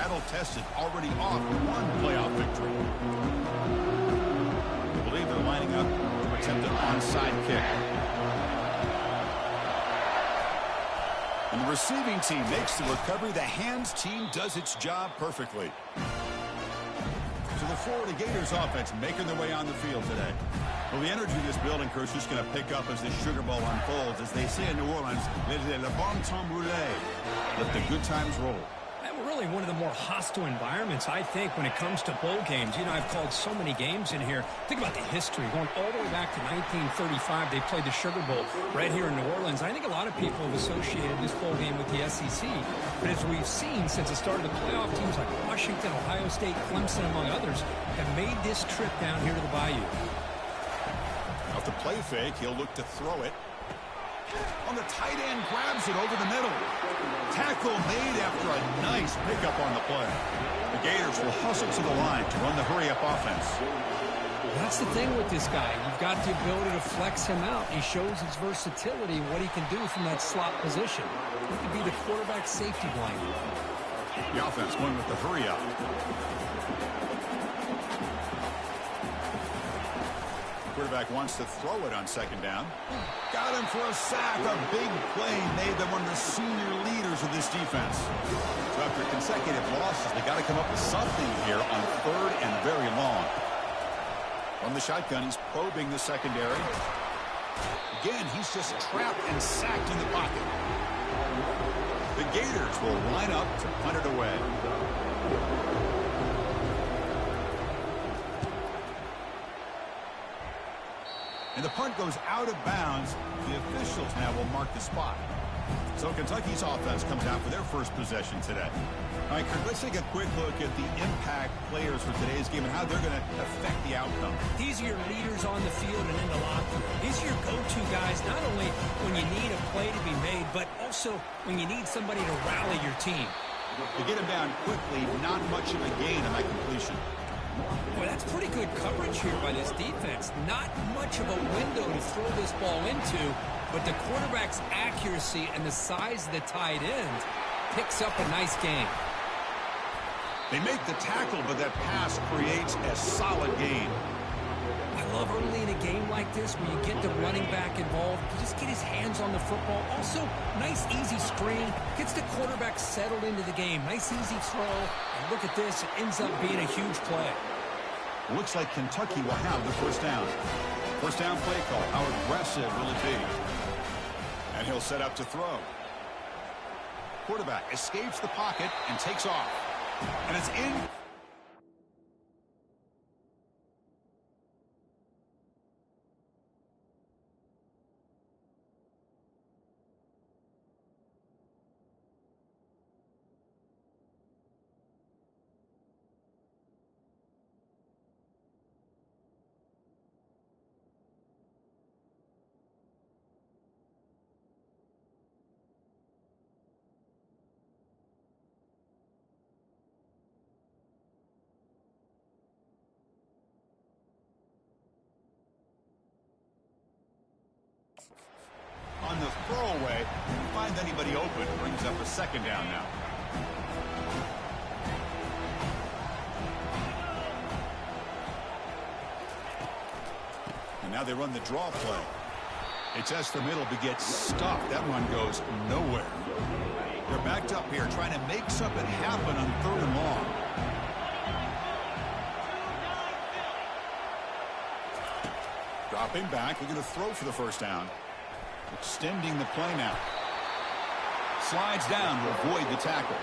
battle-tested, already off one playoff victory. I believe they're lining up to attempt an onside kick. And the receiving team makes the recovery. The hands team does its job perfectly. So the Florida Gators offense making their way on the field today. Well, the energy in this building, Coach, is going to pick up as this Sugar Bowl unfolds. As they say in New Orleans, le bon temps roulé. Let the good times roll. Really one of the more hostile environments, I think, when it comes to bowl games. You know, I've called so many games in here. Think about the history. Going all the way back to 1935, they played the Sugar Bowl right here in New Orleans. I think a lot of people have associated this bowl game with the SEC. But as we've seen since the start of the playoff, teams like Washington, Ohio State, Clemson, among others, have made this trip down here to the Bayou. Off the play fake, he'll look to throw it. On the tight end, grabs it over the middle. Tackle made after a nice pickup on the play. The Gators will hustle to the line to run the hurry-up offense. That's the thing with this guy. You've got the ability to flex him out. He shows his versatility and what he can do from that slot position. He could be the quarterback safety blanket. The offense going with the hurry-up. Quarterback wants to throw it on second down. Got him for a sack. A big play made them one of the senior leaders of this defense. So after consecutive losses, they got to come up with something here on third and very long. From the shotgun, he's probing the secondary. Again, he's just trapped and sacked in the pocket. The Gators will line up to punt it away. And the punt goes out of bounds. The officials now will mark the spot. So Kentucky's offense comes out for their first possession today. All right, Kirk, let's take a quick look at the impact players for today's game and how they're going to affect the outcome. These are your leaders on the field and in the locker room. These are your go-to guys, not only when you need a play to be made, but also when you need somebody to rally your team. They get him down quickly, not much of a gain on that completion. Boy, that's pretty good coverage here by this defense. Not much of a window to throw this ball into, but the quarterback's accuracy and the size of the tight end picks up a nice gain. They make the tackle, but that pass creates a solid gain. I love early in a game like this where you get the running back involved. You just get his hands on the football. Also, nice, easy screen. Gets the quarterback settled into the game. Nice, easy throw. And look at this. It ends up being a huge play. Looks like Kentucky will have the first down. First down play call. How aggressive will it be? And he'll set up to throw. Quarterback escapes the pocket and takes off. And it's in. On the throwaway, you find anybody open, brings up a second down now. And now they run the draw play. It tests the middle but gets stuffed. That one goes nowhere. They're backed up here trying to make something happen on third and long. Dropping back, looking to throw for the first down. Extending the play now. Slides down to avoid the tackle.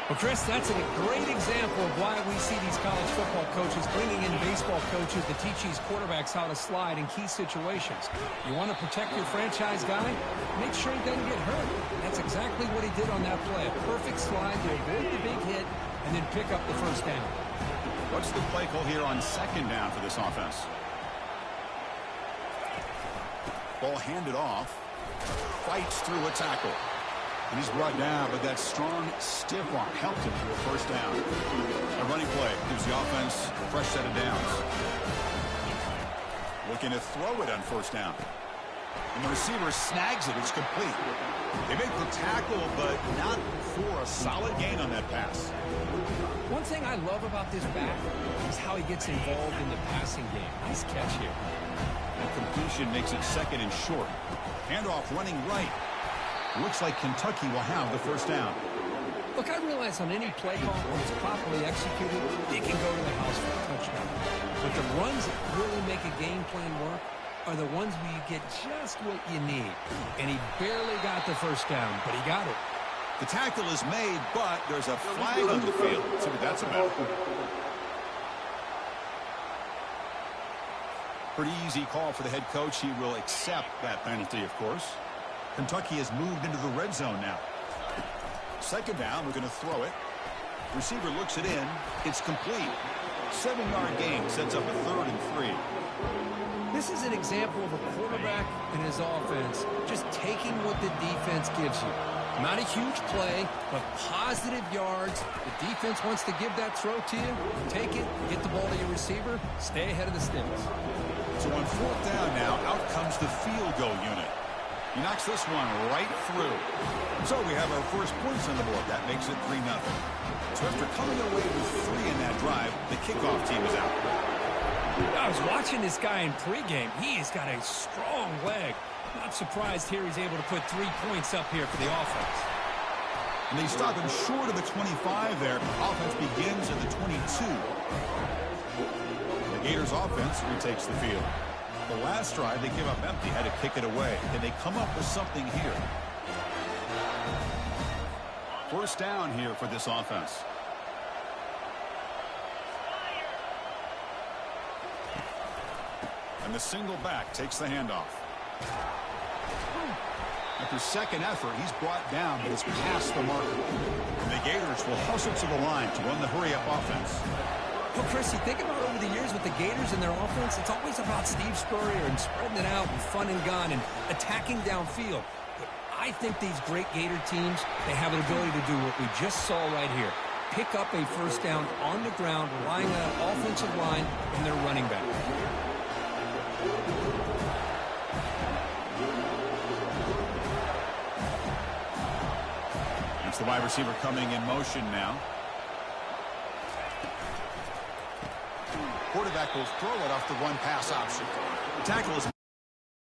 Well, Chris, that's a great example of why we see these college football coaches bringing in baseball coaches to teach these quarterbacks how to slide in key situations. You want to protect your franchise guy? Make sure he doesn't get hurt. That's exactly what he did on that play. A perfect slide to avoid the big hit and then pick up the first down. What's the play call here on second down for this offense? Ball handed off. Fights through a tackle. And he's brought down, but that strong, stiff arm helped him to a first down. A running play gives the offense a fresh set of downs. Looking to throw it on first down. And the receiver snags it. It's complete. They make the tackle, but not for a solid gain on that pass. One thing I love about this back is how he gets involved in the passing game. Nice catch here. The completion makes it second and short. Handoff running right. Looks like Kentucky will have the first down. Look, I realize on any play call, when it's properly executed, it can go to the house for a touchdown. But the runs that really make a game plan work are the ones where you get just what you need. And he barely got the first down, but he got it. The tackle is made, but there's a flag on the field. Let's see what that's about. Pretty easy call for the head coach. He will accept that penalty, of course. Kentucky has moved into the red zone now. Second down, we're going to throw it. Receiver looks it in. It's complete. 7-yard gain sets up a 3rd and 3. This is an example of a quarterback and his offense just taking what the defense gives you. Not a huge play, but positive yards. The defense wants to give that throw to you. Take it, get the ball to your receiver, stay ahead of the sticks. So on 4th down now, out comes the field goal unit. He knocks this one right through. So we have our first points on the board. That makes it 3-0. So after coming away with 3 in that drive, the kickoff team is out. I was watching this guy in pregame. He has got a strong leg. Not surprised here he's able to put 3 points up here for the offense. And they stop him short of the 25 there. Offense begins at the 22. The Gators offense retakes the field. The last drive they give up empty, had to kick it away. Can they come up with something here? First down here for this offense. And the single back takes the handoff. After second effort, he's brought down, but it's past the marker. And the Gators will hustle to the line to run the hurry-up offense. Well, Chris, you think about over the years with the Gators and their offense, it's always about Steve Spurrier and spreading it out and fun and gun and attacking downfield. But I think these great Gator teams, they have an ability to do what we just saw right here. Pick up a first down on the ground, relying on an offensive line and their running back. It's the wide receiver coming in motion now. Quarterback will throw it off the run pass option. The tackle is